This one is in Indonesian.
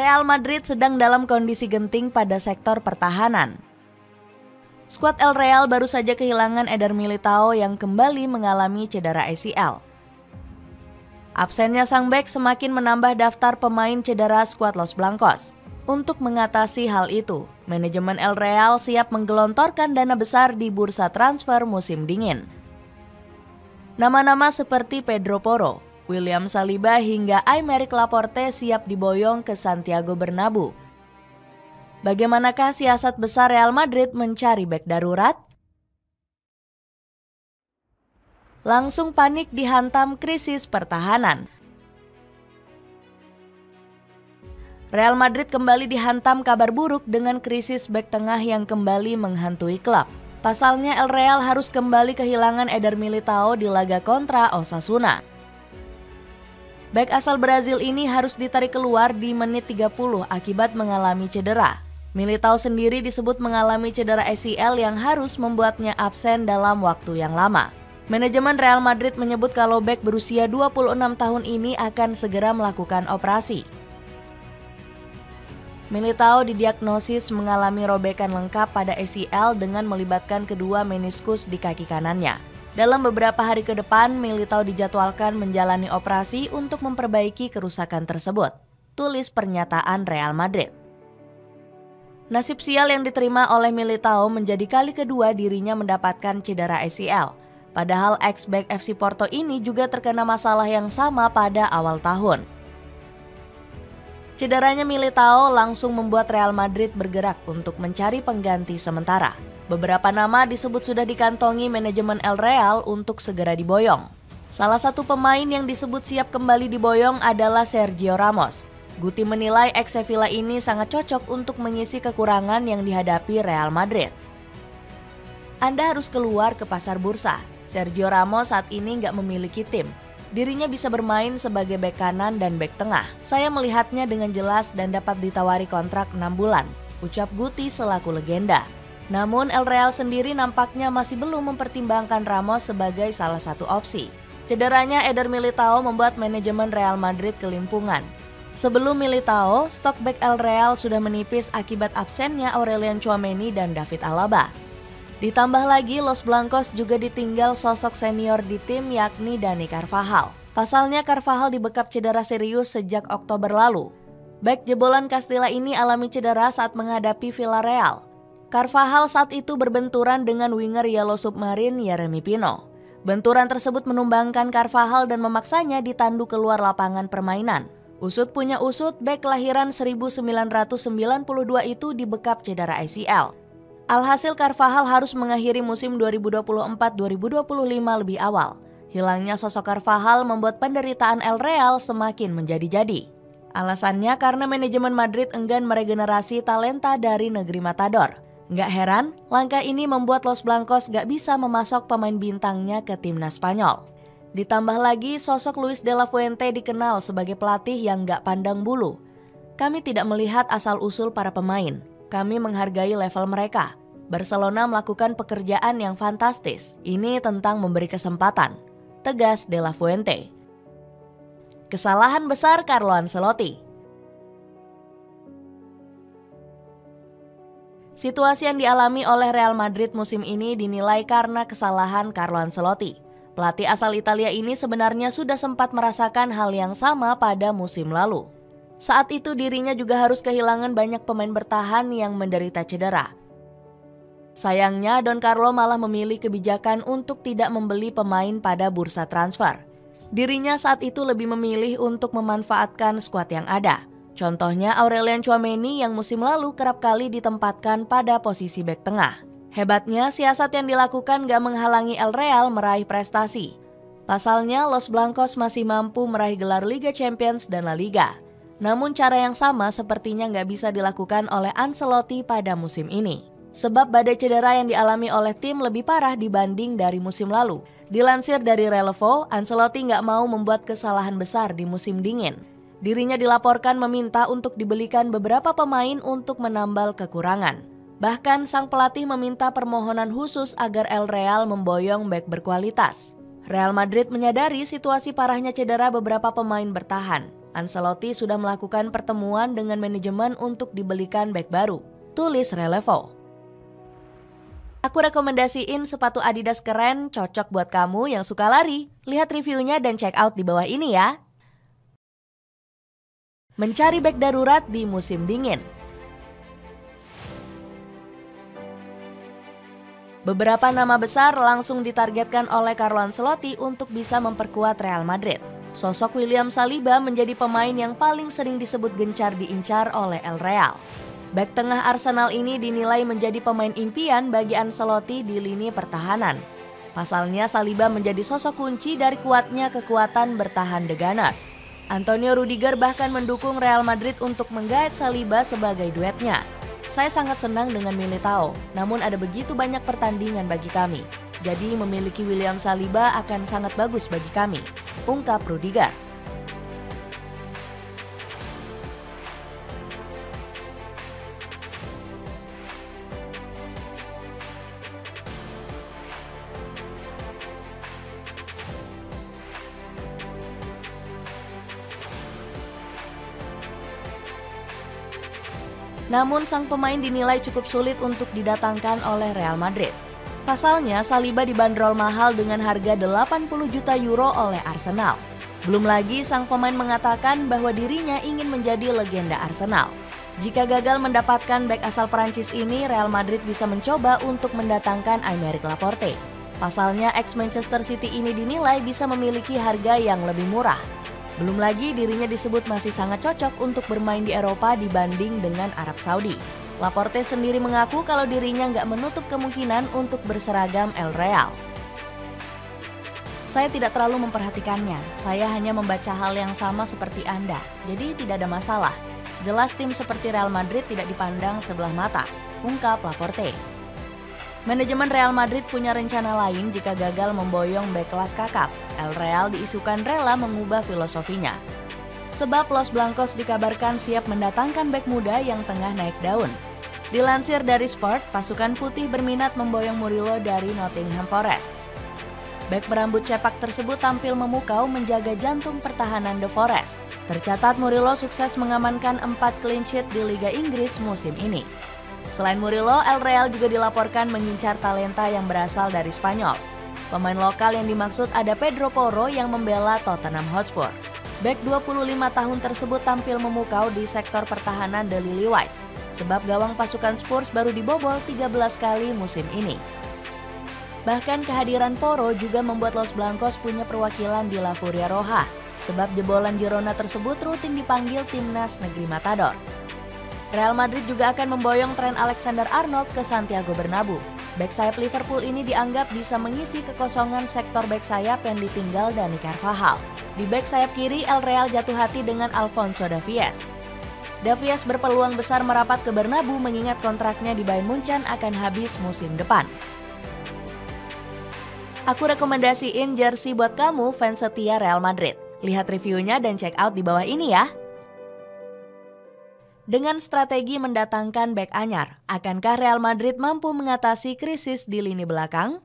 Real Madrid sedang dalam kondisi genting pada sektor pertahanan. Skuad El Real baru saja kehilangan Eder Militao yang kembali mengalami cedera ACL. Absennya sang bek semakin menambah daftar pemain cedera skuad Los Blancos. Untuk mengatasi hal itu, manajemen El Real siap menggelontorkan dana besar di bursa transfer musim dingin. Nama-nama seperti Pedro Porro, William Saliba hingga Aymeric Laporte siap diboyong ke Santiago Bernabeu. Bagaimanakah siasat besar Real Madrid mencari bek darurat? Langsung panik dihantam krisis pertahanan. Real Madrid kembali dihantam kabar buruk dengan krisis bek tengah yang kembali menghantui klub. Pasalnya El Real harus kembali kehilangan Eder Militao di laga kontra Osasuna. Bek asal Brazil ini harus ditarik keluar di menit 30 akibat mengalami cedera. Militao sendiri disebut mengalami cedera ACL yang harus membuatnya absen dalam waktu yang lama. Manajemen Real Madrid menyebut kalau bek berusia 26 tahun ini akan segera melakukan operasi. Militao didiagnosis mengalami robekan lengkap pada ACL dengan melibatkan kedua meniskus di kaki kanannya. Dalam beberapa hari ke depan, Militao dijadwalkan menjalani operasi untuk memperbaiki kerusakan tersebut, tulis pernyataan Real Madrid. Nasib sial yang diterima oleh Militao menjadi kali kedua dirinya mendapatkan cedera ACL. Padahal ex-bek FC Porto ini juga terkena masalah yang sama pada awal tahun. Cederanya Militao langsung membuat Real Madrid bergerak untuk mencari pengganti sementara. Beberapa nama disebut sudah dikantongi manajemen El Real untuk segera diboyong. Salah satu pemain yang disebut siap kembali diboyong adalah Sergio Ramos. Guti menilai ex Sevilla ini sangat cocok untuk mengisi kekurangan yang dihadapi Real Madrid. Anda harus keluar ke pasar bursa. Sergio Ramos saat ini nggak memiliki tim. Dirinya bisa bermain sebagai bek kanan dan bek tengah. Saya melihatnya dengan jelas dan dapat ditawari kontrak 6 bulan, ucap Guti selaku legenda. Namun El Real sendiri nampaknya masih belum mempertimbangkan Ramos sebagai salah satu opsi. Cederanya Eder Militao membuat manajemen Real Madrid kelimpungan. Sebelum Militao, stok bek El Real sudah menipis akibat absennya Aurelien Tchouaméni dan David Alaba. Ditambah lagi Los Blancos juga ditinggal sosok senior di tim yakni Dani Carvajal. Pasalnya Carvajal dibekap cedera serius sejak Oktober lalu. Bek jebolan Castilla ini alami cedera saat menghadapi Villarreal. Carvajal saat itu berbenturan dengan winger Yellow Submarine Yeremy Pino. Benturan tersebut menumbangkan Carvajal dan memaksanya ditandu keluar lapangan permainan. Usut punya usut, bek kelahiran 1992 itu dibekap cedera ACL. Alhasil Carvajal harus mengakhiri musim 2024-2025 lebih awal. Hilangnya sosok Carvajal membuat penderitaan El Real semakin menjadi-jadi. Alasannya karena manajemen Madrid enggan meregenerasi talenta dari negeri Matador. Nggak heran, langkah ini membuat Los Blancos nggak bisa memasok pemain bintangnya ke timnas Spanyol. Ditambah lagi, sosok Luis de la Fuente dikenal sebagai pelatih yang nggak pandang bulu. Kami tidak melihat asal-usul para pemain. Kami menghargai level mereka. Barcelona melakukan pekerjaan yang fantastis. Ini tentang memberi kesempatan, tegas de la Fuente. Kesalahan besar Carlo Ancelotti. Situasi yang dialami oleh Real Madrid musim ini dinilai karena kesalahan Carlo Ancelotti. Pelatih asal Italia ini sebenarnya sudah sempat merasakan hal yang sama pada musim lalu. Saat itu dirinya juga harus kehilangan banyak pemain bertahan yang menderita cedera. Sayangnya Don Carlo malah memilih kebijakan untuk tidak membeli pemain pada bursa transfer. Dirinya saat itu lebih memilih untuk memanfaatkan skuad yang ada. Contohnya Aurelien Tchouaméni yang musim lalu kerap kali ditempatkan pada posisi bek tengah. Hebatnya siasat yang dilakukan gak menghalangi El Real meraih prestasi. Pasalnya Los Blancos masih mampu meraih gelar Liga Champions dan La Liga. Namun cara yang sama sepertinya gak bisa dilakukan oleh Ancelotti pada musim ini. Sebab badai cedera yang dialami oleh tim lebih parah dibanding dari musim lalu. Dilansir dari Relevo, Ancelotti gak mau membuat kesalahan besar di musim dingin. Dirinya dilaporkan meminta untuk dibelikan beberapa pemain untuk menambal kekurangan. Bahkan sang pelatih meminta permohonan khusus agar El Real memboyong bek berkualitas. Real Madrid menyadari situasi parahnya cedera beberapa pemain bertahan. Ancelotti sudah melakukan pertemuan dengan manajemen untuk dibelikan bek baru, tulis Relevo. Aku rekomendasiin sepatu Adidas keren, cocok buat kamu yang suka lari. Lihat reviewnya dan check out di bawah ini ya. Mencari bek darurat di musim dingin. Beberapa nama besar langsung ditargetkan oleh Carlo Ancelotti untuk bisa memperkuat Real Madrid. Sosok William Saliba menjadi pemain yang paling sering disebut gencar diincar oleh El Real. Bek tengah Arsenal ini dinilai menjadi pemain impian bagi Ancelotti di lini pertahanan. Pasalnya Saliba menjadi sosok kunci dari kuatnya kekuatan bertahan The Gunners. Antonio Rudiger bahkan mendukung Real Madrid untuk menggait Saliba sebagai duetnya. Saya sangat senang dengan Militao, namun ada begitu banyak pertandingan bagi kami. Jadi memiliki William Saliba akan sangat bagus bagi kami, ungkap Rudiger. Namun sang pemain dinilai cukup sulit untuk didatangkan oleh Real Madrid. Pasalnya Saliba dibanderol mahal dengan harga 80 juta euro oleh Arsenal. Belum lagi sang pemain mengatakan bahwa dirinya ingin menjadi legenda Arsenal. Jika gagal mendapatkan bek asal Perancis ini, Real Madrid bisa mencoba untuk mendatangkan Aymeric Laporte. Pasalnya ex-Manchester City ini dinilai bisa memiliki harga yang lebih murah. Belum lagi dirinya disebut masih sangat cocok untuk bermain di Eropa dibanding dengan Arab Saudi. Laporte sendiri mengaku kalau dirinya nggak menutup kemungkinan untuk berseragam El Real. Saya tidak terlalu memperhatikannya, saya hanya membaca hal yang sama seperti Anda, jadi tidak ada masalah. Jelas tim seperti Real Madrid tidak dipandang sebelah mata, ungkap Laporte. Manajemen Real Madrid punya rencana lain jika gagal memboyong bek kelas kakap. El Real diisukan rela mengubah filosofinya. Sebab Los Blancos dikabarkan siap mendatangkan bek muda yang tengah naik daun. Dilansir dari Sport, pasukan putih berminat memboyong Murillo dari Nottingham Forest. Bek berambut cepak tersebut tampil memukau menjaga jantung pertahanan The Forest. Tercatat Murillo sukses mengamankan 4 clean sheet di Liga Inggris musim ini. Selain Murillo, El Real juga dilaporkan mengincar talenta yang berasal dari Spanyol. Pemain lokal yang dimaksud ada Pedro Porro yang membela Tottenham Hotspur. Bek 25 tahun tersebut tampil memukau di sektor pertahanan The Lily Whites, sebab gawang pasukan Spurs baru dibobol 13 kali musim ini. Bahkan kehadiran Porro juga membuat Los Blancos punya perwakilan di La Furia Roja, sebab jebolan Girona tersebut rutin dipanggil timnas negeri Matador. Real Madrid juga akan memboyong Trent Alexander-Arnold ke Santiago Bernabeu. Bek sayap Liverpool ini dianggap bisa mengisi kekosongan sektor bek sayap yang ditinggal Dani Carvajal. Di bek sayap kiri, El Real jatuh hati dengan Alfonso Davies. Davies berpeluang besar merapat ke Bernabeu mengingat kontraknya di Bayern Munchen akan habis musim depan. Aku rekomendasiin jersey buat kamu fans setia Real Madrid. Lihat reviewnya dan check out di bawah ini ya. Dengan strategi mendatangkan bek anyar, akankah Real Madrid mampu mengatasi krisis di lini belakang?